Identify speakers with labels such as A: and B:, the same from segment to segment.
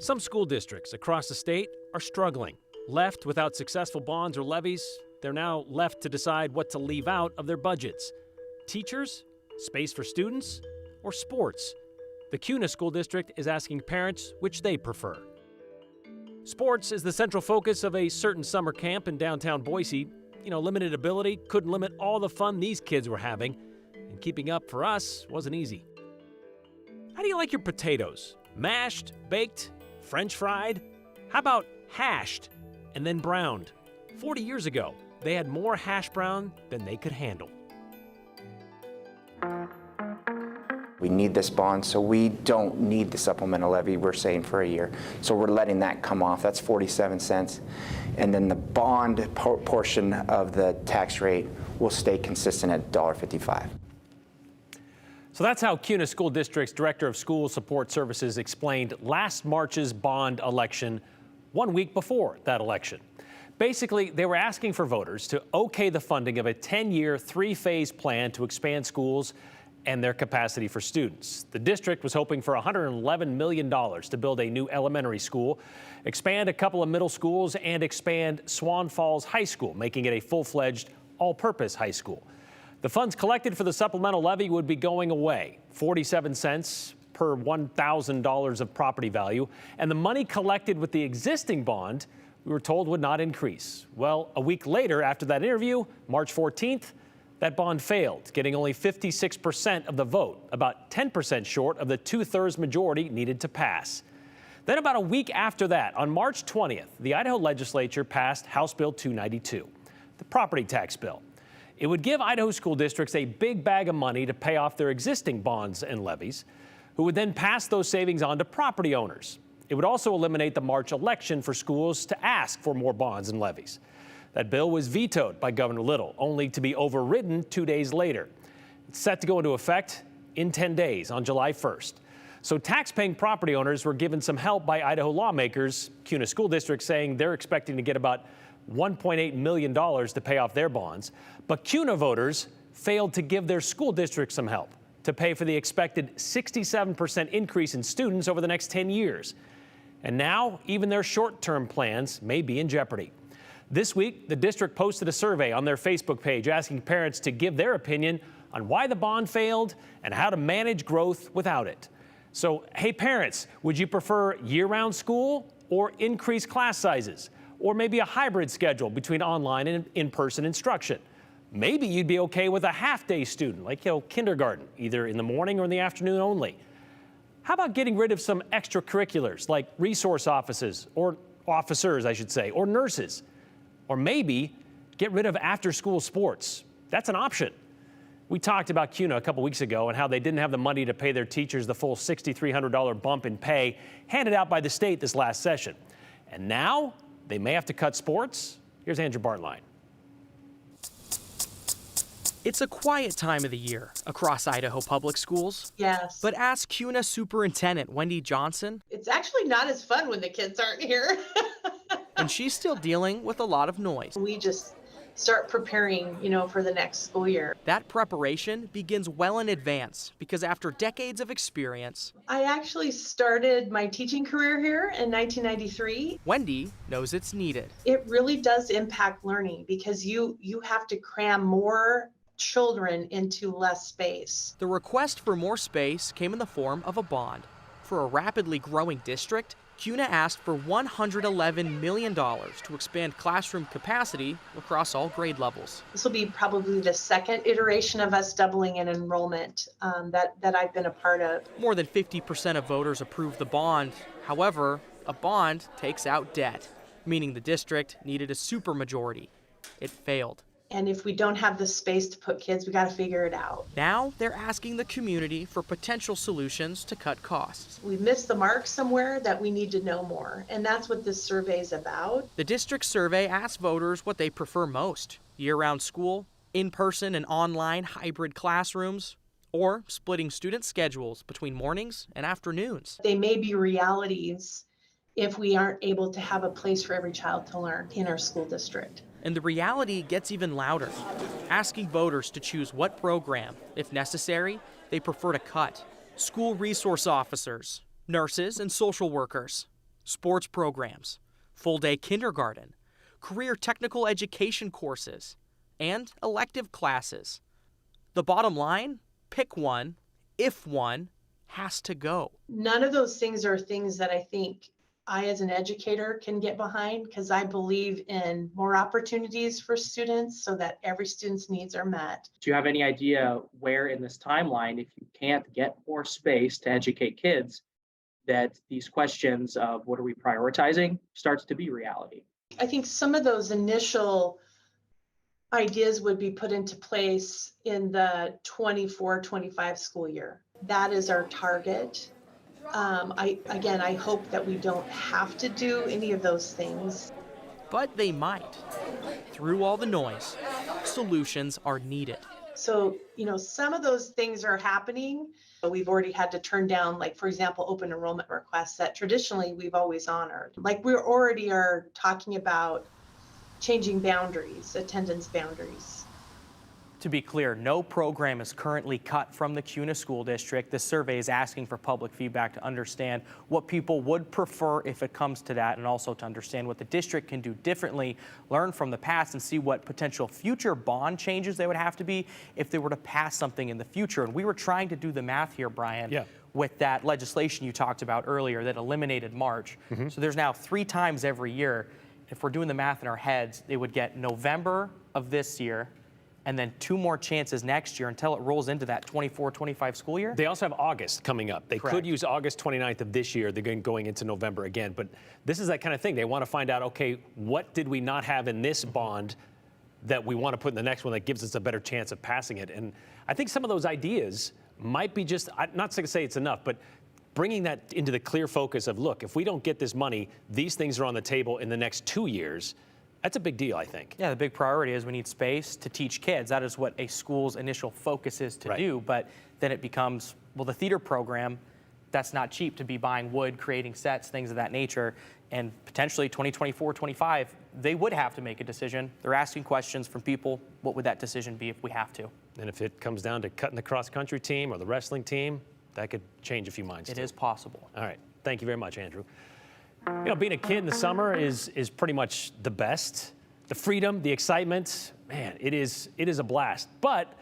A: Some school districts across the state are struggling. Left without successful bonds or levies, they're now left to decide what to leave out of their budgets. Teachers, space for students, or sports? The Kuna School District is asking parents which they prefer. Sports is the central focus of a certain summer camp in downtown Boise. Limited ability couldn't limit all the fun these kids were having, and keeping up for us wasn't easy. How do you like your potatoes? Mashed, baked, French fried? How about hashed and then browned? 40 years ago, they had more hash brown than they could handle.
B: We need this bond, so we don't need the supplemental levy, we're saying, for a year. So we're letting that come off. That's 47 cents. And then the bond portion of the tax rate will stay consistent at $1.55.
A: So that's how Cuna School District's Director of School Support Services explained last March's bond election 1 week before that election. Basically, they were asking for voters to okay the funding of a 10-year, 3-phase plan to expand schools and their capacity for students. The district was hoping for $111 million to build a new elementary school, expand a couple of middle schools, and expand Swan Falls High School, making it a full-fledged, all-purpose high school. The funds collected for the supplemental levy would be going away, 47 cents per $1,000 of property value, and the money collected with the existing bond, we were told, would not increase. Well, a week later, after that interview, March 14th, that bond failed, getting only 56% of the vote, about 10% short of the 2/3 majority needed to pass. Then about a week after that, on March 20th, the Idaho legislature passed House Bill 292, the property tax bill. It would give Idaho school districts a big bag of money to pay off their existing bonds and levies, who would then pass those savings on to property owners. It would also eliminate the March election for schools to ask for more bonds and levies. That bill was vetoed by Governor Little, only to be overridden 2 days later. It's set to go into effect in 10 days on July 1st. So tax-paying property owners were given some help by Idaho lawmakers, Cuna School District saying they're expecting to get about $1.8 million to pay off their bonds. But Cuna voters failed to give their school district some help to pay for the expected 67% increase in students over the next 10 years. And now, even their short-term plans may be in jeopardy. This week, the district posted a survey on their Facebook page asking parents to give their opinion on why the bond failed and how to manage growth without it. So, hey parents, would you prefer year-round school or increased class sizes? Or maybe a hybrid schedule between online and in-person instruction? Maybe you'd be okay with a half-day student, like kindergarten, either in the morning or in the afternoon only. How about getting rid of some extracurriculars like resource officers, or nurses? Or maybe get rid of after-school sports. That's an option. We talked about Cuna a couple weeks ago and how they didn't have the money to pay their teachers the full $6,300 bump in pay handed out by the state this last session. And now they may have to cut sports. Here's Andrew Bartline.
C: It's a quiet time of the year across Idaho public schools.
D: Yes.
C: But ask Cuna Superintendent Wendy Johnson.
D: It's actually not as fun when the kids aren't here.
C: And she's still dealing with a lot of noise.
D: We just start preparing, for the next school year.
C: That preparation begins well in advance because after decades of experience,
D: I actually started my teaching career here in 1993.
C: Wendy knows it's needed.
D: It really does impact learning because you have to cram more children into less space.
C: The request for more space came in the form of a bond. For a rapidly growing district, Cuna asked for $111 million to expand classroom capacity across all grade levels.
D: This will be probably the second iteration of us doubling in enrollment that I've been a part of.
C: More than 50% of voters approved the bond. However, a bond takes out debt, meaning the district needed a supermajority. It failed.
D: And if we don't have the space to put kids, we got to figure it out.
C: Now they're asking the community for potential solutions to cut costs.
D: We missed the mark somewhere that we need to know more, and that's what this survey is about.
C: The district survey asked voters what they prefer most: year-round school, in-person and online hybrid classrooms, or splitting student schedules between mornings and afternoons.
D: They may be realities if we aren't able to have a place for every child to learn in our school district.
C: And the reality gets even louder, asking voters to choose what program, if necessary, they prefer to cut. School resource officers, nurses, and social workers. sports programs, full-day kindergarten, career technical education courses, and elective classes. The bottom line, pick one if one has to go.
D: None of those things are things that I think I as an educator can get behind, because I believe in more opportunities for students so that every student's needs are met.
E: Do you have any idea where in this timeline, if you can't get more space to educate kids, that these questions of what are we prioritizing starts to be reality?
D: I think some of those initial ideas would be put into place in the 24-25 school year. That is our target. I hope that we don't have to do any of those things.
C: But they might. Through all the noise, solutions are needed.
D: So, some of those things are happening. We've already had to turn down, like, for example, open enrollment requests that traditionally we've always honored. Like, we already are talking about changing boundaries, attendance boundaries.
C: To be clear, no program is currently cut from the Cuna School District. This survey is asking for public feedback to understand what people would prefer if it comes to that, and also to understand what the district can do differently, learn from the past, and see what potential future bond changes they would have to be if they were to pass something in the future. And we were trying to do the math here, Brian, with that legislation you talked about earlier that eliminated March. So there's now 3 times every year. If we're doing the math in our heads, they would get November of this year, and then 2 more chances next year until it rolls into that 24-25 school year.
A: They also have August coming up. They could use August 29th of this year. They're going into November again. But this is that kind of thing. They want to find out, okay, what did we not have in this bond that we want to put in the next one that gives us a better chance of passing it? And I think some of those ideas might be just, not to say it's enough, but bringing that into the clear focus of, look, if we don't get this money, these things are on the table in the next 2 years. That's a big deal, I think.
C: Yeah, the big priority is we need space to teach kids. That is what a school's initial focus is to do. But then it becomes, well, the theater program, that's not cheap to be buying wood, creating sets, things of that nature. And potentially 2024-25, they would have to make a decision. They're asking questions from people. What would that decision be if we have to?
A: And if it comes down to cutting the cross-country team or the wrestling team, that could change a few minds.
C: It is possible.
A: All right. Thank you very much, Andrew. Being a kid in the summer is pretty much the best. The freedom, the excitement, man, it is a blast. But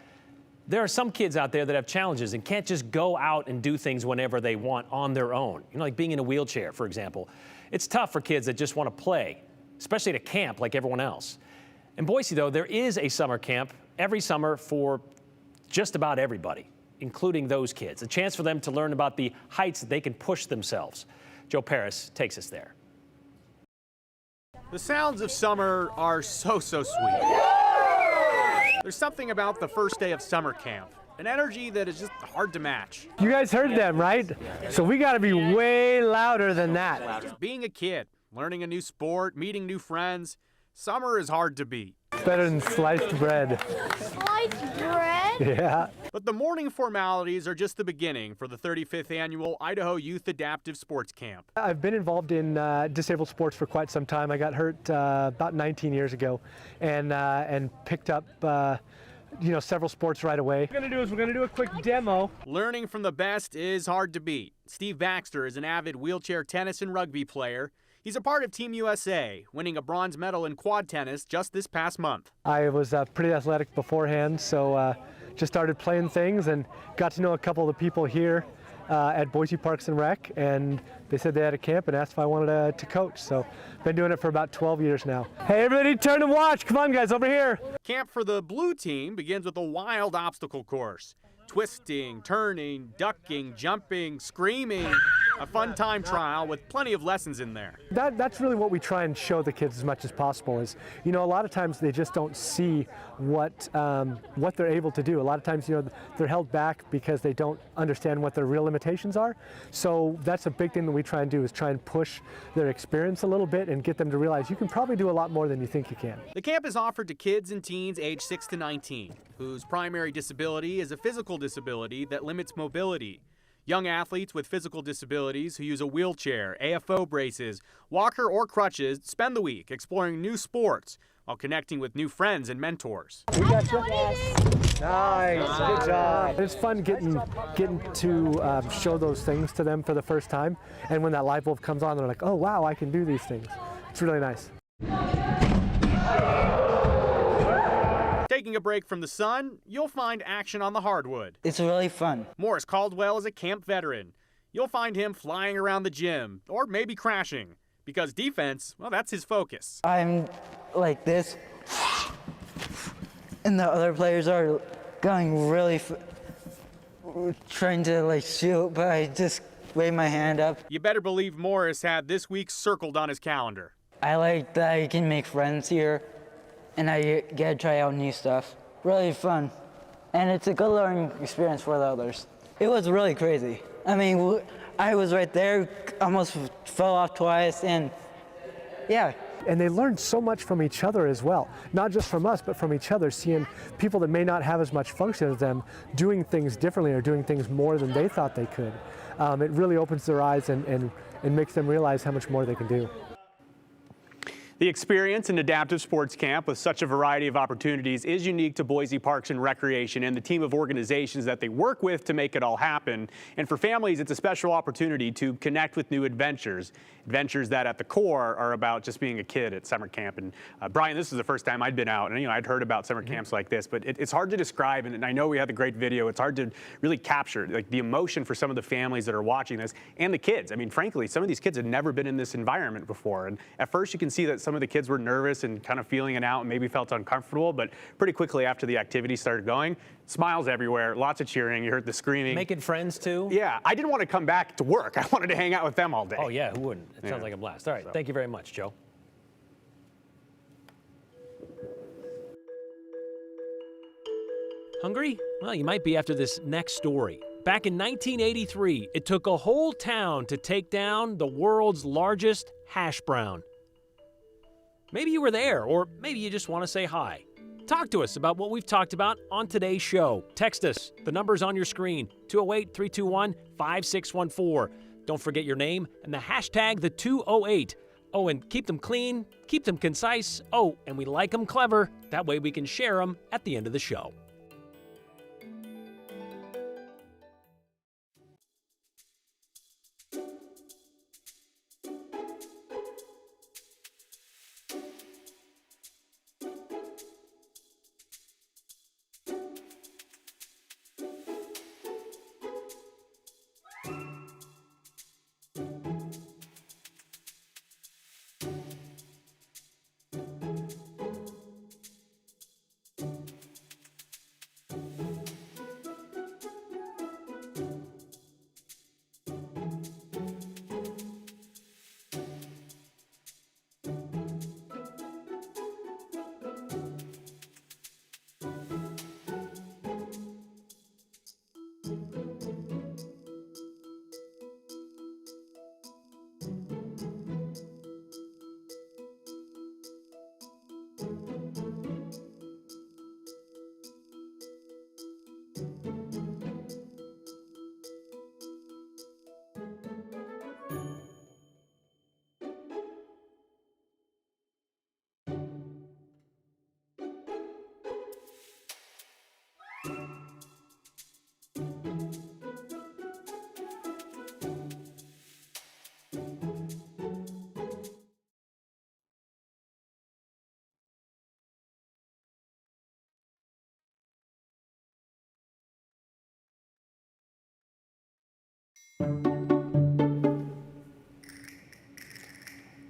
A: there are some kids out there that have challenges and can't just go out and do things whenever they want on their own. Like being in a wheelchair, for example. It's tough for kids that just want to play, especially at a camp like everyone else. In Boise, though, there is a summer camp every summer for just about everybody, including those kids. A chance for them to learn about the heights that they can push themselves. Joe Paris takes us there.
F: The sounds of summer are so sweet. There's something about the first day of summer camp, an energy that is just hard to match.
G: You guys heard them, right? So we got to be way louder than that.
F: Just being a kid, learning a new sport, meeting new friends, summer is hard to beat.
G: Better than sliced bread.
H: Sliced bread?
G: Yeah.
F: But the morning formalities are just the beginning for the 35th annual Idaho Youth Adaptive Sports Camp.
G: I've been involved in disabled sports for quite some time. I got hurt about 19 years ago and picked up several sports right away. What we're going to do a quick demo.
F: Learning from the best is hard to beat. Steve Baxter is an avid wheelchair tennis and rugby player. He's a part of Team USA, winning a bronze medal in quad tennis just this past month.
G: I was pretty athletic beforehand, so just started playing things and got to know a couple of the people here at Boise Parks and Rec, and they said they had a camp and asked if I wanted to coach. So been doing it for about 12 years now. Hey, everybody turn and watch. Come on, guys, over here.
F: Camp for the blue team begins with a wild obstacle course. Twisting, turning, ducking, jumping, screaming. A fun time trial with plenty of lessons in there.
G: That's really what we try and show the kids as much as possible is, a lot of times they just don't see what they're able to do. A lot of times, they're held back because they don't understand what their real limitations are. So that's a big thing that we try and do is try and push their experience a little bit and get them to realize you can probably do a lot more than you think you can.
F: The camp is offered to kids and teens aged 6 to 19, whose primary disability is a physical disability that limits mobility. Young athletes with physical disabilities who use a wheelchair, AFO braces, walker, or crutches spend the week exploring new sports while connecting with new friends and mentors.
G: We got you.
I: Nice, good job.
G: It's fun getting to show those things to them for the first time, and when that light bulb comes on, they're like, oh wow, I can do these things. It's really nice.
F: Taking a break from the sun, you'll find action on the hardwood.
I: It's really fun.
F: Morris Caldwell is a camp veteran. You'll find him flying around the gym, or maybe crashing, because defense, well, that's his focus.
I: I'm like this, and the other players are going really, trying to like shoot, but I just wave my hand up.
F: You better believe Morris had this week circled on his calendar.
I: I like that I can make friends here, and I get to try out new stuff. Really fun, and it's a good learning experience for the others. It was really crazy. I mean, I was right there, almost fell off twice, and yeah.
G: And they learn so much from each other as well, not just from us, but from each other, seeing people that may not have as much function as them doing things differently or doing things more than they thought they could. It really opens their eyes and makes them realize how much more they can do.
F: The experience in Adaptive Sports Camp with such a variety of opportunities is unique to Boise Parks and Recreation and the team of organizations that they work with to make it all happen. And for families, it's a special opportunity to connect with new adventures that at the core are about just being a kid at summer camp. And Brian, this is the first time I'd been out, and I'd heard about summer camps like this, but it's hard to describe, and I know we had the great video, it's hard to really capture like the emotion for some of the families that are watching this and the kids. I mean, frankly, some of these kids had never been in this environment before, and at first you can see that some of the kids were nervous and kind of feeling it out and maybe felt uncomfortable, but pretty quickly after the activity started going, smiles everywhere, lots of cheering, you heard the screaming.
A: Making friends too?
F: Yeah, I didn't want to come back to work. I wanted to hang out with them all day.
A: Oh yeah, who wouldn't? It sounds like a blast. All right, thank you very much, Joe. Hungry? Well, you might be after this next story. Back in 1983, it took a whole town to take down the world's largest hashbrown. Maybe you were there, or maybe you just want to say hi. Talk to us about what we've talked about on today's show. Text us. The number's on your screen, 208-321-5614. Don't forget your name and the hashtag the 208. Oh, and keep them clean, keep them concise. Oh, and we like them clever. That way we can share them at the end of the show.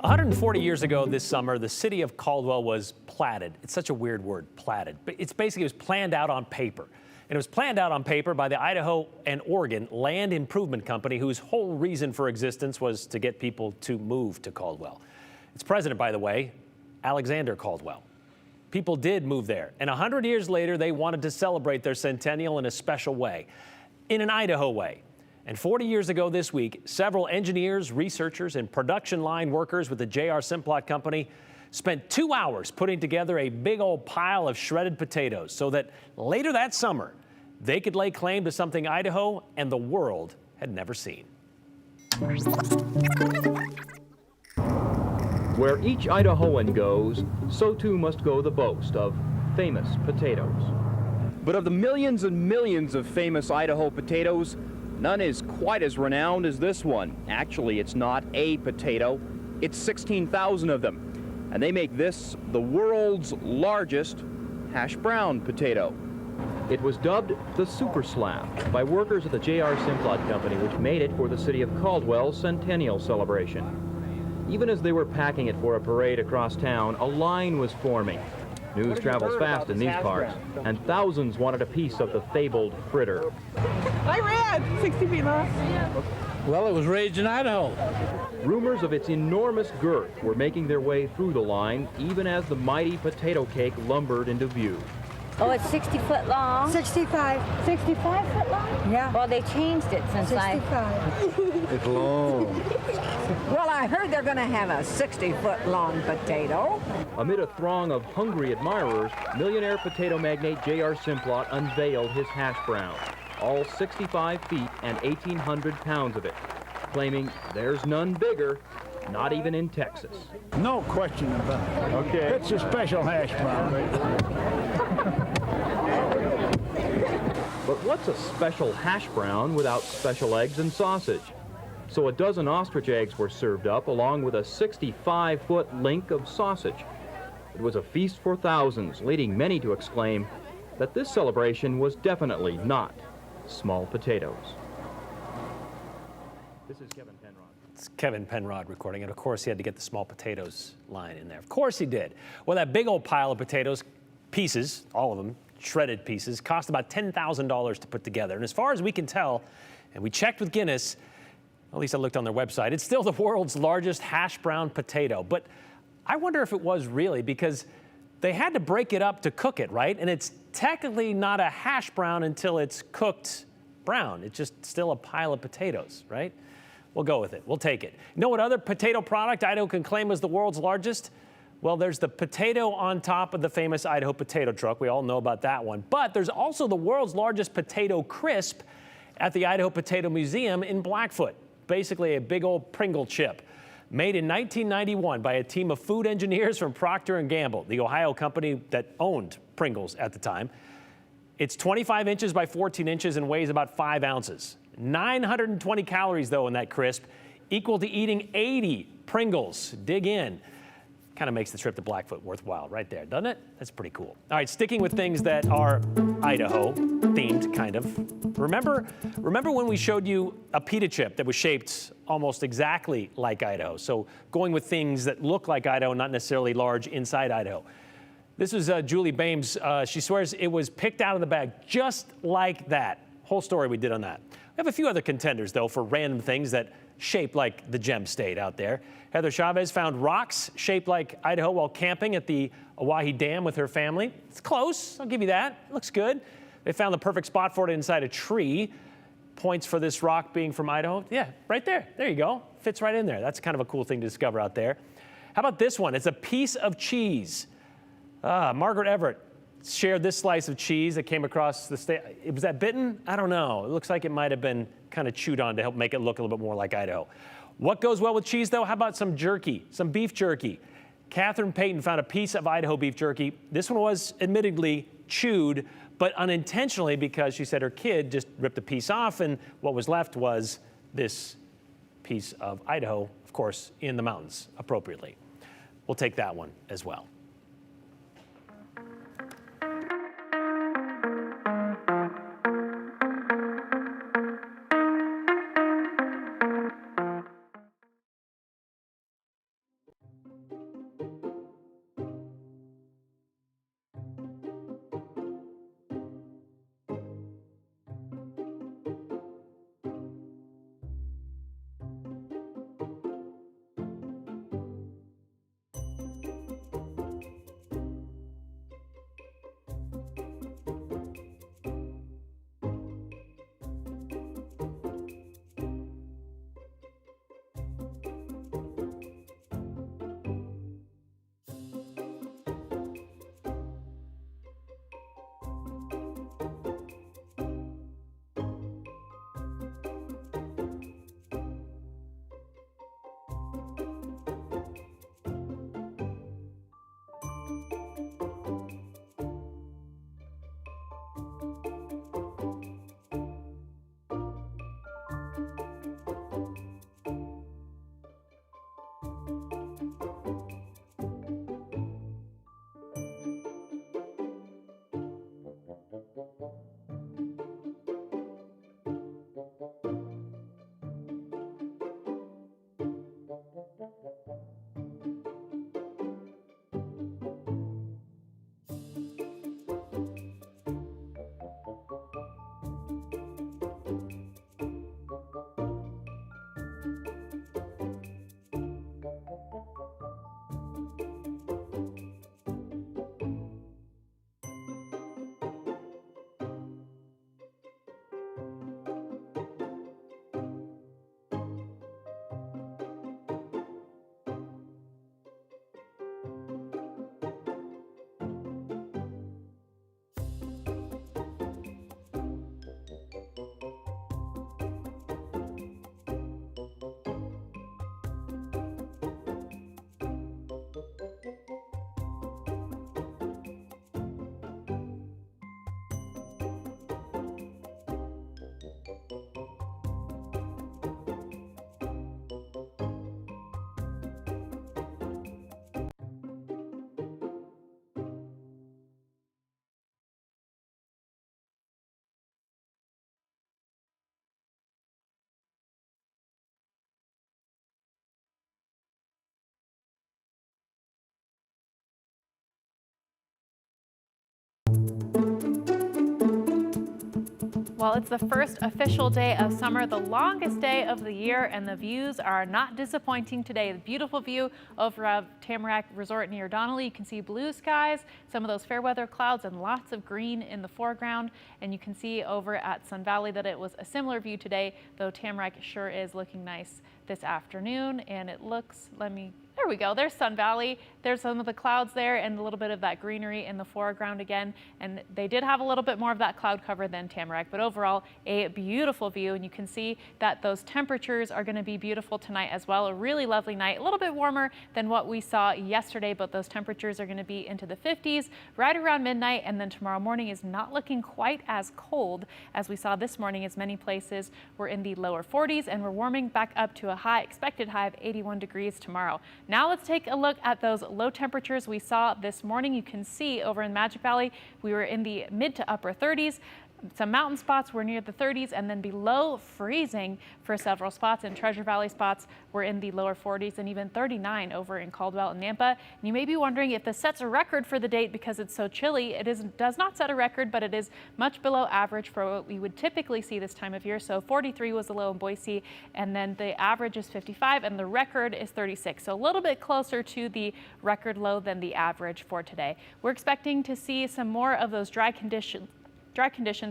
A: One 140 years ago this summer, the city of Caldwell was platted. It's such a weird word, platted. But it was planned out on paper. And it was planned out on paper by the Idaho and Oregon Land Improvement Company, whose whole reason for existence was to get people to move to Caldwell. Its president, by the way, Alexander Caldwell. People did move there. And 100 years later, they wanted to celebrate their centennial in a special way, in an Idaho way. And 40 years ago this week, several engineers, researchers, and production line workers with the J.R. Simplot Company spent 2 hours putting together a big old pile of shredded potatoes so that later that summer, they could lay claim to something Idaho and the world had never seen.
J: Where each Idahoan goes, so too must go the boast of famous potatoes. But of the millions and millions of famous Idaho potatoes, none is quite as renowned as this one. Actually, it's not a potato, it's 16,000 of them. And they make this the world's largest hash brown potato. It was dubbed the Super Slab by workers at the J.R. Simplot Company, which made it for the city of Caldwell's centennial celebration. Even as they were packing it for a parade across town, a line was forming. News travels fast in these parts, and thousands wanted a piece of the fabled fritter.
K: I ran 60 feet long.
L: Well, it was raised in Idaho.
J: Rumors of its enormous girth were making their way through the line, even as the mighty potato cake lumbered into view.
H: Oh, it's 60 foot long?
K: 65.
H: 65 foot long?
K: Yeah.
H: Well, they changed it since
K: 65.
L: It's long.
K: Well, I heard they're going to have a 60-foot long potato.
J: Amid a throng of hungry admirers, millionaire potato magnate J.R. Simplot unveiled his hash brown, all 65 feet and 1,800 pounds of it, claiming there's none bigger, not even in Texas.
L: No question about it. Okay. It's a special hash brown.
J: But what's a special hash brown without special eggs and sausage? So a dozen ostrich eggs were served up along with a 65-foot link of sausage. It was a feast for thousands, leading many to exclaim that this celebration was definitely not small potatoes. This is Kevin Penrod.
A: It's Kevin Penrod recording, and of course he had to get the small potatoes line in there. Of course he did. Well, that big old pile of potatoes, pieces, all of them, shredded pieces, cost about $10,000 to put together. And as far as we can tell, and we checked with Guinness, at least I looked on their website, it's still the world's largest hash brown potato. But I wonder if it was really, because they had to break it up to cook it, right? And it's technically not a hash brown until it's cooked brown. It's just still a pile of potatoes, right? We'll go with it. We'll take it. You know what other potato product Idaho can claim as the world's largest? Well, there's the potato on top of the famous Idaho potato truck. We all know about that one. But there's also the world's largest potato crisp at the Idaho Potato Museum in Blackfoot. Basically a big old Pringle chip. Made in 1991 by a team of food engineers from Procter & Gamble, the Ohio company that owned Pringles at the time. It's 25 inches by 14 inches and weighs about 5 ounces. 920 calories, though, in that crisp, equal to eating 80 Pringles. Dig in. Kind of makes the trip to Blackfoot worthwhile right there, doesn't it? That's pretty cool. All right, sticking with things that are Idaho-themed, kind of. Remember when we showed you a pita chip that was shaped almost exactly like Idaho? So going with things that look like Idaho, not necessarily large inside Idaho. This is Julie Bames. She swears it was picked out of the bag just like that. Whole story we did on that. We have a few other contenders, though, for random things that shape like the gem state out there. Heather Chavez found rocks shaped like Idaho while camping at the Oahe Dam with her family. It's close, I'll give you that. It looks good. They found the perfect spot for it inside a tree. Points for this rock being from Idaho. Yeah, right there. There you go. Fits right in there. That's kind of a cool thing to discover out there. How about this one? It's a piece of cheese. Margaret Everett shared this slice of cheese that came across the state. Was that bitten? I don't know. It looks like it might have been kind of chewed on to help make it look a little bit more like Idaho. What goes well with cheese, though? How about some jerky, some beef jerky? Catherine Payton found a piece of Idaho beef jerky. This one was admittedly chewed, but unintentionally, because she said her kid just ripped a piece off, and what was left was this piece of Idaho, of course, in the mountains, appropriately. We'll take that one as well.
M: Well, it's the first official day of summer, the longest day of the year, and the views are not disappointing today. The beautiful view over at Tamarack Resort near Donnelly. You can see blue skies, some of those fair weather clouds, and lots of green in the foreground. And you can see over at Sun Valley that it was a similar view today, though Tamarack sure is looking nice this afternoon. And it looks, there we go, there's Sun Valley. There's some of the clouds there and a little bit of that greenery in the foreground again. And they did have a little bit more of that cloud cover than Tamarack, but overall a beautiful view. And you can see that those temperatures are going to be beautiful tonight as well. A really lovely night, a little bit warmer than what we saw yesterday, but those temperatures are going to be into the 50s right around midnight. And then tomorrow morning is not looking quite as cold as we saw this morning, as many places were in the lower 40s, and we're warming back up to a expected high of 81 degrees tomorrow. Now let's take a look at those low temperatures we saw this morning. You can see over in Magic Valley, we were in the mid to upper 30s. Some mountain spots were near the 30s, and then below freezing for several spots. And Treasure Valley spots were in the lower 40s and even 39 over in Caldwell and Nampa. And you may be wondering if this sets a record for the date because it's so chilly. It does not set a record, but it is much below average for what we would typically see this time of year. So 43 was the low in Boise, and then the average is 55, and the record is 36. So a little bit closer to the record low than the average for today. We're expecting to see some more of those dry conditions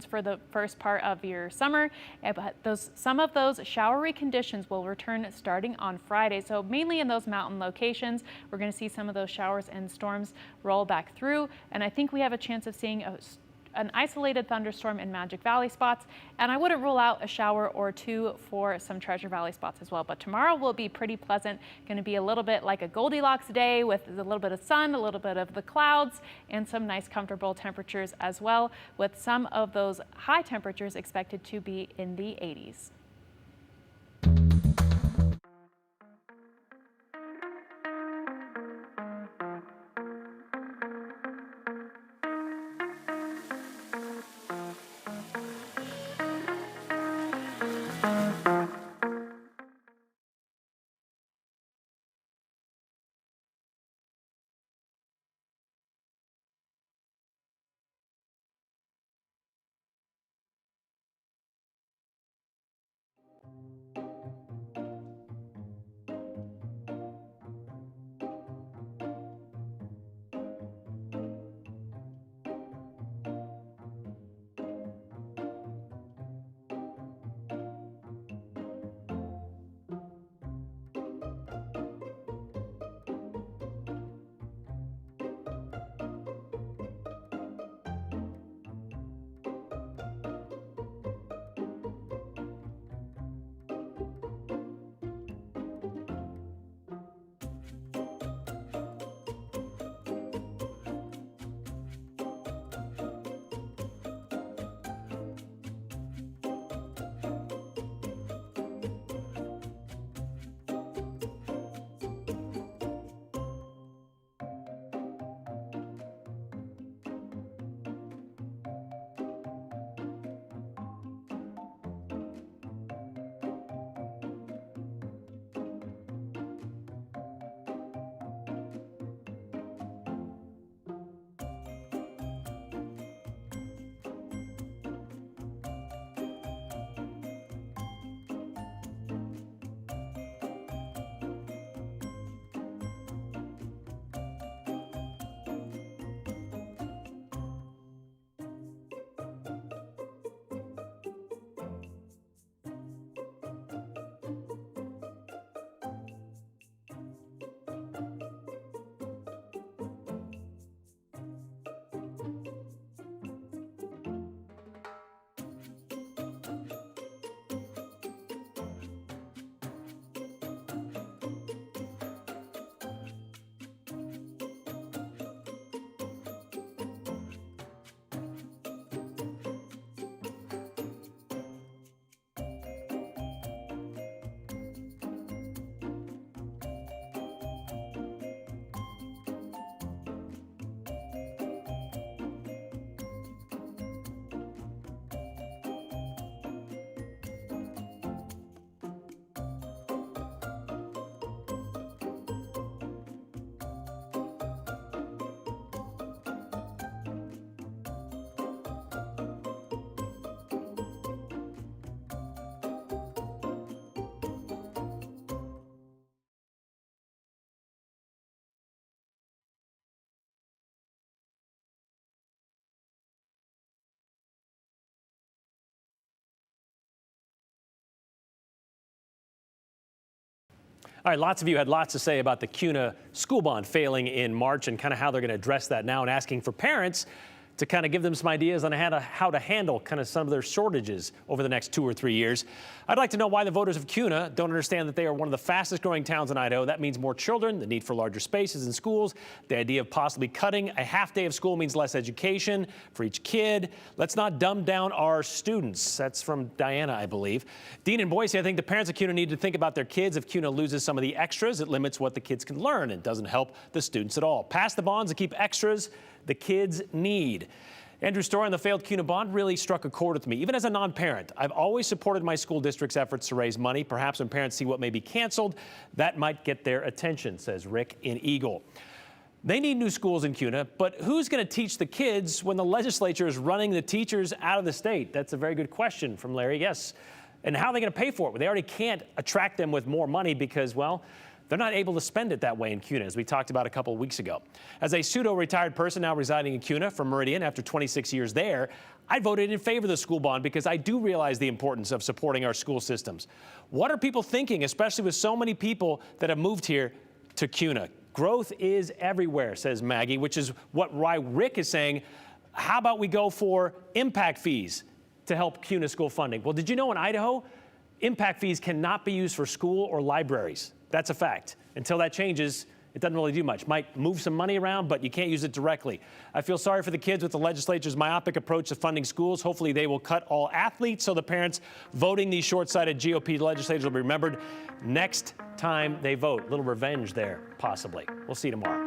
M: for the first part of your summer, but some of those showery conditions will return starting on Friday. So mainly in those mountain locations, we're going to see some of those showers and storms roll back through. And I think we have a chance of seeing an isolated thunderstorm in Magic Valley spots, and I wouldn't rule out a shower or two for some Treasure Valley spots as well. But tomorrow will be pretty pleasant, going to be a little bit like a Goldilocks day with a little bit of sun, a little bit of the clouds, and some nice comfortable temperatures as well, with some of those high temperatures expected to be in the 80s.
A: All right, lots of you had lots to say about the Cuna school bond failing in March and kind of how they're going to address that now, and asking for parents to kind of give them some ideas on how to handle kind of some of their shortages over the next 2 or 3 years. I'd like to know why the voters of Cuna don't understand that they are one of the fastest growing towns in Idaho. That means more children, the need for larger spaces in schools, the idea of possibly cutting a half day of school means less education for each kid. Let's not dumb down our students. That's from Diana, I believe. Dean in Boise, I think the parents of Cuna need to think about their kids. If Cuna loses some of the extras, it limits what the kids can learn and doesn't help the students at all. Pass the bonds and keep extras the kids need. Andrew's story on the failed Cuna bond really struck a chord with me. Even as a non-parent, I've always supported my school district's efforts to raise money. Perhaps when parents see what may be canceled, that might get their attention, says Rick in Eagle. They need new schools in Cuna, but who's going to teach the kids when the legislature is running the teachers out of the state? That's a very good question from Larry, yes. And how are they going to pay for it? Well, they already can't attract them with more money because, well, they're not able to spend it that way in Cuna, as we talked about a couple of weeks ago. As a pseudo-retired person now residing in Cuna from Meridian after 26 years there, I voted in favor of the school bond because I do realize the importance of supporting our school systems. What are people thinking, especially with so many people that have moved here to Cuna? Growth is everywhere, says Maggie, which is why Rick is saying, how about we go for impact fees to help Cuna school funding? Well, did you know in Idaho, impact fees cannot be used for school or libraries? That's a fact. Until that changes, it doesn't really do much. Might move some money around, but you can't use it directly. I feel sorry for the kids with the legislature's myopic approach to funding schools. Hopefully they will cut all athletes so the parents voting these short-sighted GOP legislators will be remembered next time they vote. A little revenge there, possibly. We'll see you tomorrow.